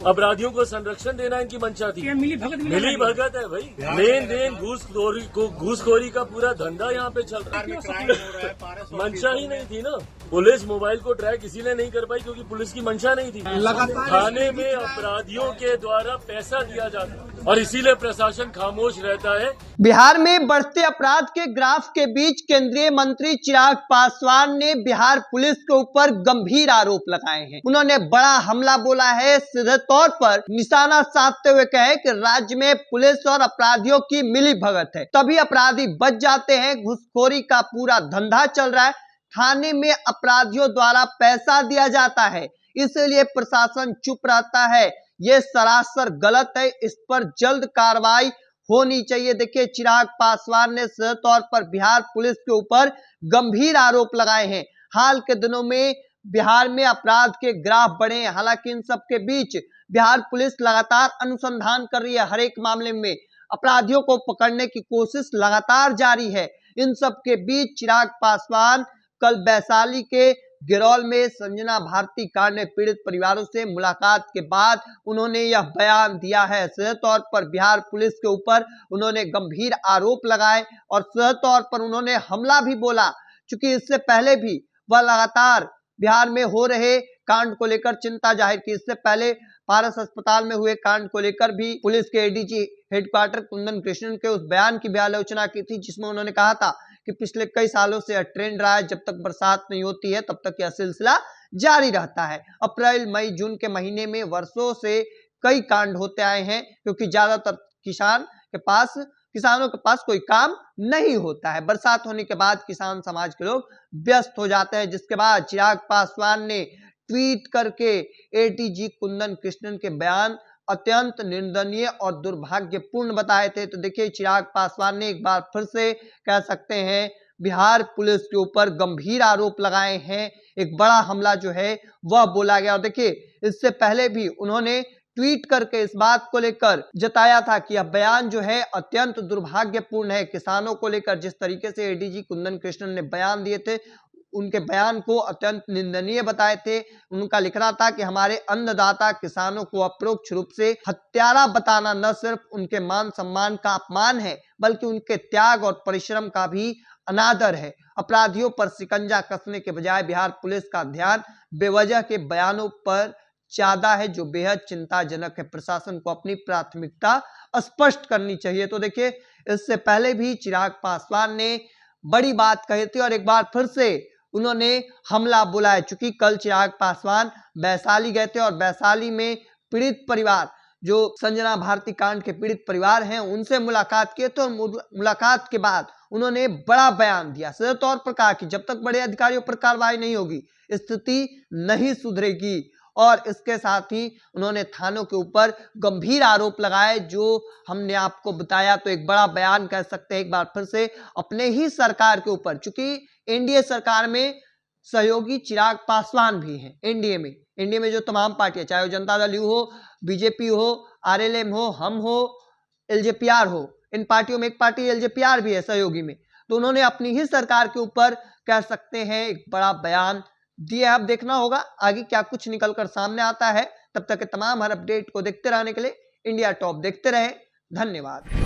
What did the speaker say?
अपराधियों को संरक्षण देना इनकी मंशा थी। मिली भगत है भाई, लेन देन घूसखोरी का पूरा धंधा यहाँ पे चल रहा है। मंशा ही नहीं थी ना। पुलिस मोबाइल को ट्रैक इसीलिए नहीं कर पाई क्योंकि पुलिस की मंशा नहीं थी। थाने में अपराधियों के द्वारा पैसा दिया जाता और इसीलिए प्रशासन खामोश रहता है। बिहार में बढ़ते अपराध के ग्राफ के बीच केंद्रीय मंत्री चिराग पासवान ने बिहार पुलिस के ऊपर गंभीर आरोप लगाए हैं। उन्होंने बड़ा हमला बोला है, सीधे तौर पर निशाना साधते हुए कहे कि राज्य में पुलिस और अपराधियों की मिली भगत है, तभी अपराधी बच जाते हैं। घूसखोरी का पूरा धंधा चल रहा है, थाने में अपराधियों द्वारा पैसा दिया जाता है, इसलिए प्रशासन चुप रहता है। ये सरासर गलत है, इस पर जल्द कार्रवाई होनी चाहिए। देखिए, चिराग पासवान ने सीधे तौर पर बिहार पुलिस के ऊपर गंभीर आरोप लगाए हैं। हाल के दिनों में बिहार में अपराध के ग्राफ बढ़े हैं। हालांकि इन सब के बीच बिहार पुलिस लगातार अनुसंधान कर रही है, हर एक मामले में अपराधियों को पकड़ने की कोशिश लगातार जारी है। इन सब के बीच चिराग पासवान कल वैशाली के गिरौल में संजना भारती कांड में पीड़ित परिवारों से मुलाकात के बाद उन्होंने यह बयान दिया है। सीधे तौर पर बिहार पुलिस के ऊपर उन्होंने गंभीर आरोप लगाए और सीधे तौर पर उन्होंने हमला भी बोला, क्योंकि इससे पहले भी वह लगातार बिहार में हो रहे कांड को लेकर चिंता जाहिर की। इससे पहले पारस अस्पताल में हुए कांड को लेकर भी पुलिस के एडीजी हेडक्वार्टर कुंदन कृष्णन के उस बयान की भी आलोचना की थी, जिसमें उन्होंने कहा था कि पिछले कई सालों से यह ट्रेंड रहा है, जब तक बरसात नहीं होती है तब तक यह सिलसिला जारी रहता है। अप्रैल मई जून के महीने में वर्षों से कई कांड होते आए हैं, क्योंकि ज्यादातर किसानों के पास कोई काम नहीं होता है। बरसात होने के बाद किसान समाज के लोग व्यस्त हो जाते हैं, जिसके बाद चिराग पासवान ने ट्वीट करके एडीजी कुंदन कृष्णन के बयान अत्यंत निंदनीय और दुर्भाग्यपूर्ण बताए थे। तो देखिए, चिराग पासवान ने एक बार फिर से कह सकते हैं बिहार पुलिस के ऊपर गंभीर आरोप लगाए हैं। एक बड़ा हमला जो है वह बोला गया। और देखिए, इससे पहले भी उन्होंने ट्वीट करके इस बात को लेकर जताया था कि यह बयान जो है अत्यंत दुर्भाग्यपूर्ण है। किसानों को लेकर जिस तरीके से एडीजी कुंदन कृष्णन ने बयान दिए थे, उनके बयान को अत्यंत निंदनीय बताए थे। उनका लिखना था कि हमारे अन्नदाता किसानों को अप्रोक्ष रूप से हत्यारा बताना न सिर्फ उनके मान सम्मान का अपमान है, बल्कि उनके त्याग और परिश्रम का भी अनादर है। अपराधियों पर शिकंजा कसने के बजाय बिहार पुलिस का ध्यान बेवजह के बयानों पर ज्यादा है, जो बेहद चिंताजनक है। प्रशासन को अपनी प्राथमिकता स्पष्ट करनी चाहिए। तो देखिए, इससे पहले भी चिराग पासवान ने बड़ी बात कही थी और एक बार फिर से उन्होंने हमला बोला है। चूंकि कल चिराग पासवान वैशाली गए थे और वैशाली में पीड़ित परिवार, जो संजना भारती कांड के पीड़ित परिवार हैं, उनसे मुलाकात किए थे और मुलाकात के बाद उन्होंने बड़ा बयान दिया। सीधे तौर पर कहा कि जब तक बड़े अधिकारियों पर कार्रवाई नहीं होगी स्थिति नहीं सुधरेगी। और इसके साथ ही उन्होंने थानों के ऊपर गंभीर आरोप लगाए, जो हमने आपको बताया। तो एक बड़ा बयान कह सकते हैं एक बार फिर से अपने ही सरकार के ऊपर, चूंकि एनडीए सरकार में सहयोगी चिराग पासवान भी हैं। एनडीए में जो तमाम पार्टियां, चाहे वो जनता दल यू हो, बीजेपी हो, आरएलएम हो, हम हो, एलजेपीआर हो, इन पार्टियों में एक पार्टी एलजेपीआर भी है सहयोगी में। तो उन्होंने अपनी ही सरकार के ऊपर कह सकते हैं एक बड़ा बयान दिया। अब देखना होगा आगे क्या कुछ निकलकर सामने आता है। तब तक के तमाम हर अपडेट को देखते रहने के लिए इंडिया टॉप देखते रहे। धन्यवाद।